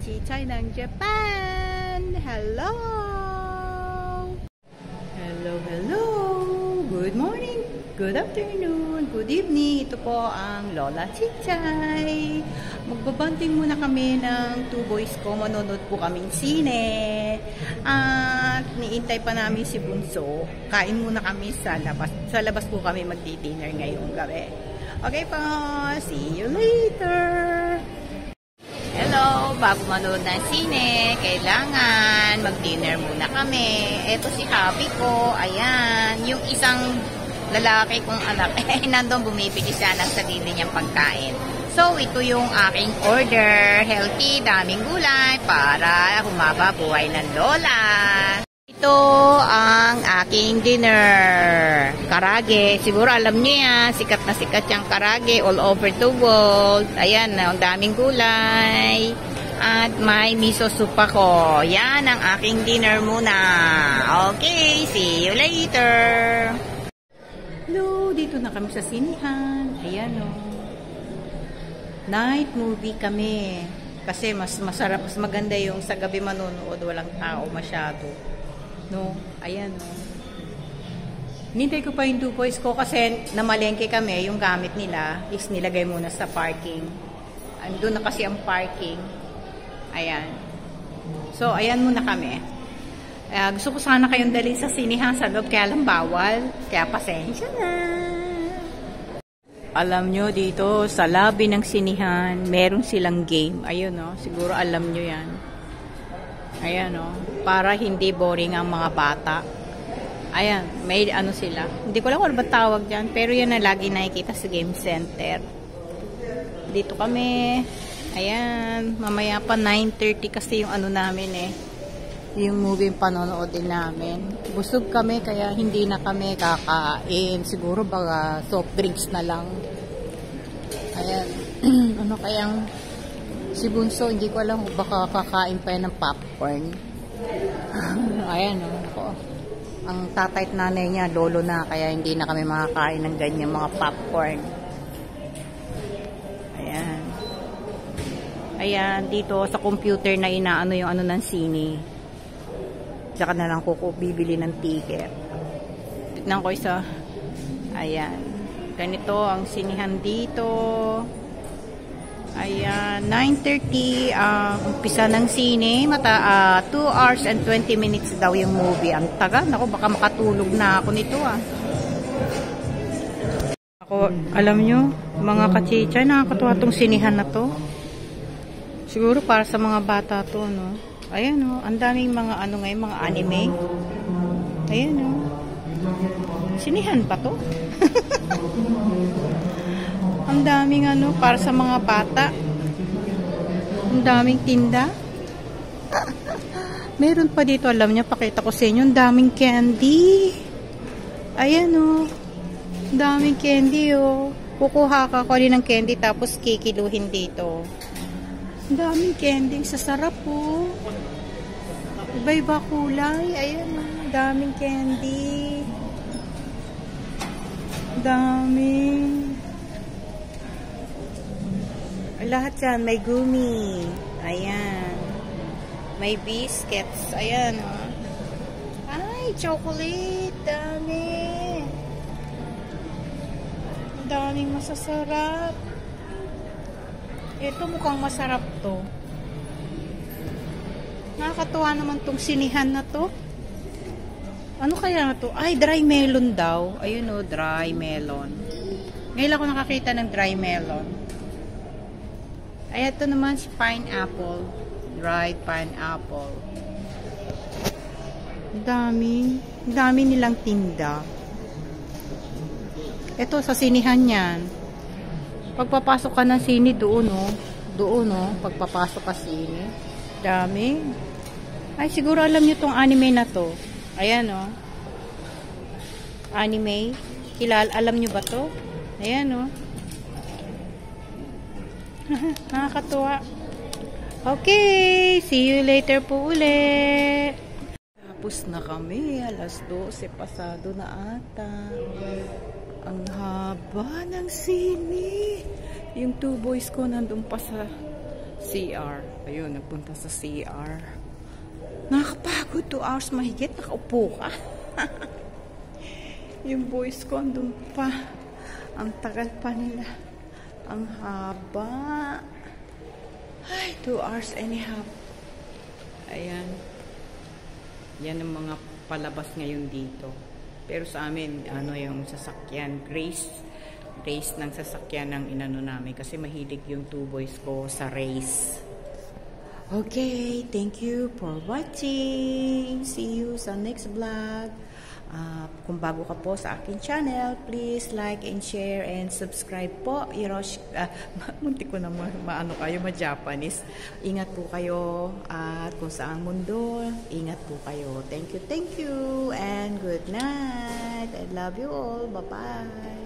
Chichay ng Japan! Hello! Hello, hello! Good morning! Good afternoon! Good evening! Ito po ang Lola Chichay! Magbabanding muna kami ng two boys ko. Manonood po kaming sine. At niintay pa namin si Bunso. Kain muna kami sa labas. Sa labas po kami magdi-dinner ngayong gabi. Okay po! See you later! Hello! Bago manood ng sine, kailangan mag-dinner muna kami. Ito si hubby ko. Ayan. Yung isang lalaki kong anak. Nandun bumibili siya ng sarili niyang pagkain. So, ito yung aking order. Healthy, daming gulay para humaba buhay ng lola. Ito ang aking dinner. Karage. Siguro alam niyo yan. Sikat na sikat yung karage all over the world. Ayan, ang daming gulay. At may miso soup ako. Yan ang aking dinner muna. Okay, see you later. Hello, dito na kami sa sinihan. Ayan o. Night movie kami. Kasi mas masarap, mas maganda yung sa gabi manonood. Walang tao masyado. No, ayan o. Nintay ko pa yung two boys ko kasi namalengke kami. Yung gamit nila is nilagay muna sa parking. Andun na kasi ang parking. Ayan. So, ayan muna kami. Gusto ko sana kayong dali sa sinihan sa loob. Kaya lang bawal. Kaya pasensya na. Alam nyo dito sa lobby ng sinihan, meron silang game. Ayun o. Siguro alam nyo yan. Ayan o. Para hindi boring ang mga bata. Ayan. May ano sila. Hindi ko lang kung ano ba tawag dyan. Pero yan na lagi nakikita sa game center. Dito kami. Ayan. Mamaya pa 9:30 kasi yung ano namin eh. Yung movie panonood din namin. Busog kami kaya hindi na kami kakain. Siguro baka soft drinks na lang. Ayan. Ano kayang si Bunso, hindi ko alam kung baka kakain pa yan ng popcorn. Ayan o. Oh. Ang tatay at nanay niya, lolo na, kaya hindi na kami makakain ng ganyan mga popcorn. Ayan. Ayan, dito sa computer na inaano yung ano ng sine. Saka na lang bibili ng ticket. Tignan ko isa. Ayan. Ganito ang sinihan dito. Ayan. 9:30 ang umpisa ng sine. 2 hours and 20 minutes daw yung movie. Ang tagal. Ako, baka makatulog na ako nito ah. Ako, alam nyo, mga kachicha, nakakatuwa tong sinihan na to. Siguro para sa mga bata to, no? Ayan o, ang daming mga ano ngayon, mga anime. Ayan o. Sinihan pa to. Ang daming ano, para sa mga bata. Ang daming tinda. Meron pa dito, alam niya, pakita ko sa inyo, ang daming candy. Ayan o. Ang daming candy o. Kukuha ka ko ng candy tapos kikiluhin dito. Ang daming candy. Sasarap po. Iba-iba kulay. Ayan o. Daming candy. Daming. Lahat yan. May gumi. Ayan. May biscuits. Ayan o. Ay, chocolate. Dami. Daming masasarap. Ito mukhang masarap to. Nakakatuwa naman tong sinihan na to. Ano kaya na to? Ay, dry melon daw. Ayun o, dry melon. Ngayon ako nakakita ng dry melon. Ay, ito naman si pineapple. Dried pineapple. Dami. Dami nilang tinda. Ito sa sinihan yan. Pagpapasok ka ng sine doon o. Doon o. Pagpapasok ka sine. Dami. Ay, siguro alam nyo tong anime na to. Ayan o. Anime. Alam nyo ba to? Ayan o. Nakakatuwa. Okay. See you later po ulit. Tapos na kami. Alas 12 pasado na ata. Ang haba ng sine. Yung two boys ko nandun pa sa CR. Ayun, nagpunta sa CR. Nakakapagod, 2 hours mahigit. Nakaupo ka. Yung boys ko, andun pa. Ang tagal pa nila. Ang haba. Ay, 2 hours and a half. Ayan. Yan ang mga palabas ngayon dito. Pero sa amin, ano yung sasakyan, race ng sasakyan ng inano namin. Kasi mahilig yung 2 boys ko sa race. Okay, thank you for watching. See you sa next vlog. Kung bago ka po sa akin channel, please like and share and subscribe po. Muntik ko na maano kayo, ma-Japanese. Ingat po kayo at kung saang mundo, ingat po kayo. Thank you, and good night. I love you all. Bye-bye.